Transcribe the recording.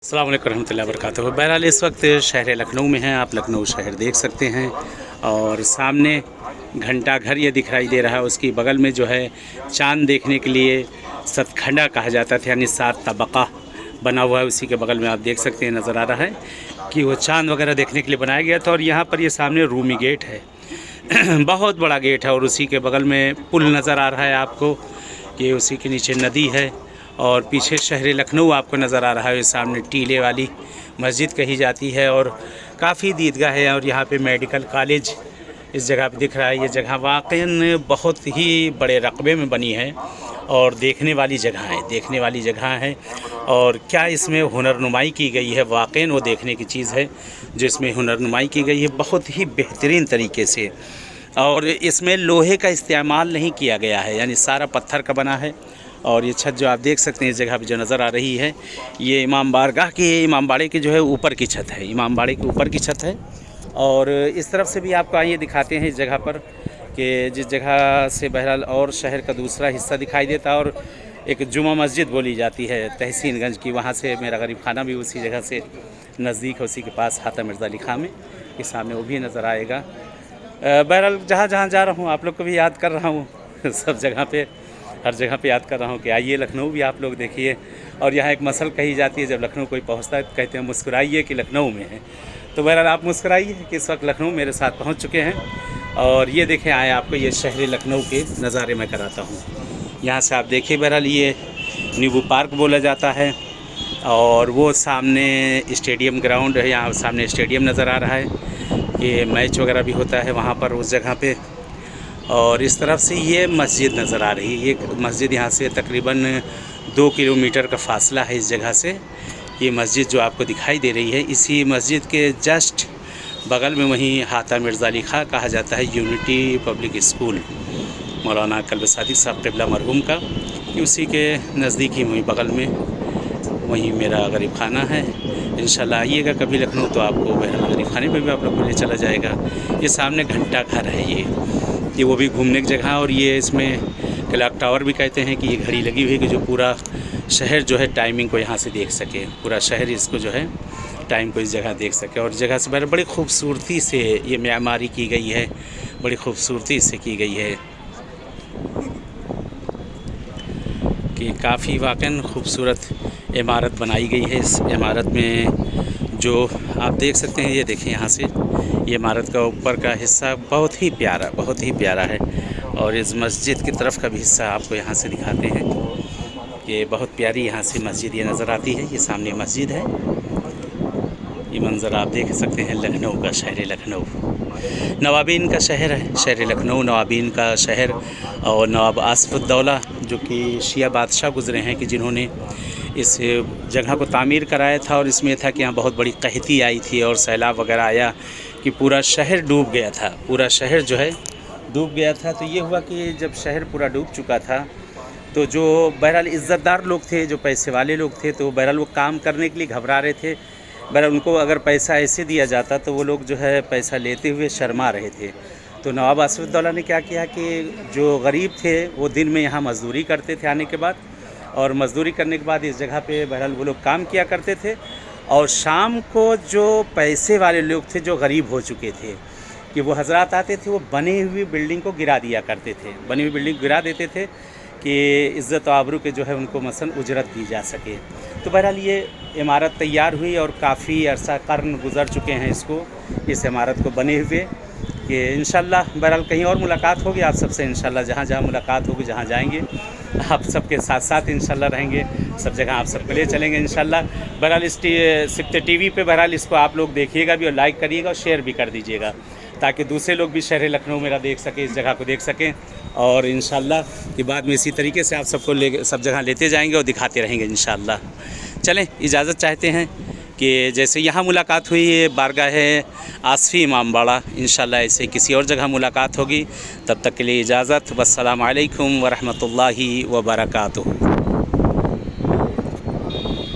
अस्सलाम वालेकुम रहमतुल्लाहि व बरकातुहू। बहरहाल इस वक्त शहर लखनऊ में हैं, आप लखनऊ शहर देख सकते हैं और सामने घंटा घर ये दिखाई दे रहा है। उसकी बगल में जो है चांद देखने के लिए सतखंडा कहा जाता था, यानी 7 तबका बना हुआ है। उसी के बगल में आप देख सकते हैं, नज़र आ रहा है कि वो चांद वगैरह देखने के लिए बनाया गया था। और यहाँ पर ये सामने रूमी गेट है बहुत बड़ा गेट है और उसी के बगल में पुल नज़र आ रहा है आपको कि उसी के नीचे नदी है और पीछे शहर लखनऊ आपको नज़र आ रहा है। सामने टीले वाली मस्जिद कही जाती है और काफ़ी दीदगाह है। और यहाँ पे मेडिकल कॉलेज इस जगह पे दिख रहा है। ये जगह वाक़ई बहुत ही बड़े रकबे में बनी है और देखने वाली जगह है। और क्या इसमें हुनरनुमाई की गई है, वाक़ई वो देखने की चीज़ है जो इसमें हुनरनुमाई की गई है बहुत ही बेहतरीन तरीके से। और इसमें लोहे का इस्तेमाल नहीं किया गया है, यानी सारा पत्थर का बना है। और ये छत जो आप देख सकते हैं इस जगह पे जो नज़र आ रही है, ये इमाम बारगाह की, इमाम बाड़े की जो है ऊपर की छत है, इमाम बाड़े के ऊपर की छत है। और इस तरफ से भी आपको आइए दिखाते हैं इस जगह पर कि जिस जगह से बहरहाल और शहर का दूसरा हिस्सा दिखाई देता है। और एक जुमा मस्जिद बोली जाती है तहसीनगंज की, वहाँ से मेरा गरीब खाना भी उसी जगह से नज़दीक है, उसी के पास हाता मिर्ज़ा अली खां में के सामने वो भी नज़र आएगा। बहरहाल जहाँ जहाँ जा रहा हूँ आप लोग को भी याद कर रहा हूँ सब जगह पे, हर जगह पे याद कर रहा हूँ कि आइए लखनऊ भी आप लोग देखिए। और यहाँ एक मसल कही जाती है, जब लखनऊ कोई पहुँचता है तो कहते हैं मुस्कुराइए कि लखनऊ में है। तो बहरहाल आप मुस्कुराइए कि इस वक्त लखनऊ मेरे साथ पहुँच चुके हैं। और ये देखें, आए आपको ये शहर लखनऊ के नज़ारे मैं कराता हूँ। यहाँ से आप देखिए, बहरहाल ये नींबू पार्क बोला जाता है और वो सामने स्टेडियम ग्राउंड है, यहाँ सामने स्टेडियम नज़र आ रहा है कि मैच वगैरह भी होता है वहाँ पर उस जगह पे। और इस तरफ से ये मस्जिद नज़र आ रही है। ये मस्जिद यहाँ से तकरीबन 2 किलोमीटर का फासला है इस जगह से। ये मस्जिद जो आपको दिखाई दे रही है, इसी मस्जिद के जस्ट बगल में वहीं हाता मिर्ज़ा अली खां कहा जाता है यूनिटी पब्लिक स्कूल, मौलाना कल्ब सादिक साहब क़िबला मरहूम का, कि उसी के नज़दीक ही वहीं बगल में वहीं मेरा गरीब खाना है। इंशाल्लाह आइएगा कभी लखनऊ तो आपको बहरहाल गरीब खाने पे भी आप लोग को ले चला जाएगा। ये सामने घंटा घर है, ये वो भी घूमने की जगह। और ये इसमें क्लॉक टावर भी कहते हैं कि ये घड़ी लगी हुई है कि जो पूरा शहर जो है टाइमिंग को यहाँ से देख सके, पूरा शहर इसको जो है टाइम को इस जगह देख सके। और जगह से बड़ी खूबसूरती से ये मेमारी की गई है, बड़ी खूबसूरती से की गई है कि काफ़ी वाक़ई खूबसूरत इमारत बनाई गई है। इस इमारत में जो आप देख सकते हैं, ये देखें यहाँ से ये इमारत का ऊपर का हिस्सा बहुत ही प्यारा है। और इस मस्जिद की तरफ का भी हिस्सा आपको यहाँ से दिखाते हैं कि बहुत प्यारी यहाँ से मस्जिद ये नज़र आती है। ये सामने मस्जिद है, ये मंज़र आप देख सकते हैं लखनऊ का, शहर लखनऊ नवाबीन का शहर है। शहर लखनऊ नवाबीन का शहर। और नवाब आसिफ़ुद्दौला जो कि शिया बादशाह गुज़रे हैं कि जिन्होंने इस जगह को तामीर कराया था। और इसमें था कि यहाँ बहुत बड़ी कहती आई थी और सैलाब वगैरह आया कि पूरा शहर डूब गया था, पूरा शहर जो है डूब गया था। तो ये हुआ कि जब शहर पूरा डूब चुका था तो जो बहरहाल इज़्ज़तदार लोग थे, जो पैसे वाले लोग थे, तो बहरहाल वो काम करने के लिए घबरा रहे थे। बहरहाल उनको अगर पैसा ऐसे दिया जाता तो वो लोग जो है पैसा लेते हुए शर्मा रहे थे। तो नवाब आसिफ़ुद्दौला ने क्या किया कि जो गरीब थे वो दिन में यहाँ मज़दूरी करते थे आने के बाद, और मज़दूरी करने के बाद इस जगह पे बहरहाल वो लोग काम किया करते थे। और शाम को जो पैसे वाले लोग थे, जो गरीब हो चुके थे, कि वो हजरात आते थे, वो बनी हुई बिल्डिंग को गिरा दिया करते थे, बनी हुई बिल्डिंग गिरा देते थे कि इज़्ज़त व आबरू के जो है उनको मसलन उजरत दी जा सके। तो बहरहाल ये इमारत तैयार हुई और काफ़ी अरसा कर्न गुज़र चुके हैं इसको, इस इमारत को बने हुए, कि इंशाल्लाह बहरहाल कहीं और मुलाकात होगी आप सबसे। इंशाल्लाह जहाँ जहाँ मुलाकात होगी, जहाँ जाएंगे आप सबके साथ साथ इंशाल्लाह रहेंगे, सब जगह आप सबके लिए चलेंगे इंशाल्लाह। बहरहाल इस सिफ्ते टीवी पे बहरहाल इसको आप लोग देखिएगा भी और लाइक करिएगा और शेयर भी कर दीजिएगा, ताकि दूसरे लोग भी शहर लखनऊ मेरा देख सकें, इस जगह को देख सकें। और इंशाल्लाह कि बाद में इसी तरीके से आप सबको ले सब जगह लेते जाएंगे और दिखाते रहेंगे इंशाल्लाह। चलें, इजाज़त चाहते हैं कि जैसे यहाँ मुलाकात हुई है बारगाह आसफ़ी इमाम बाड़ा, इंशाल्लाह ऐसे किसी और जगह मुलाकात होगी। तब तक के लिए इजाज़त। वस्सलामु अलैकुम व रहमतुल्लाहि व बरकातुहू।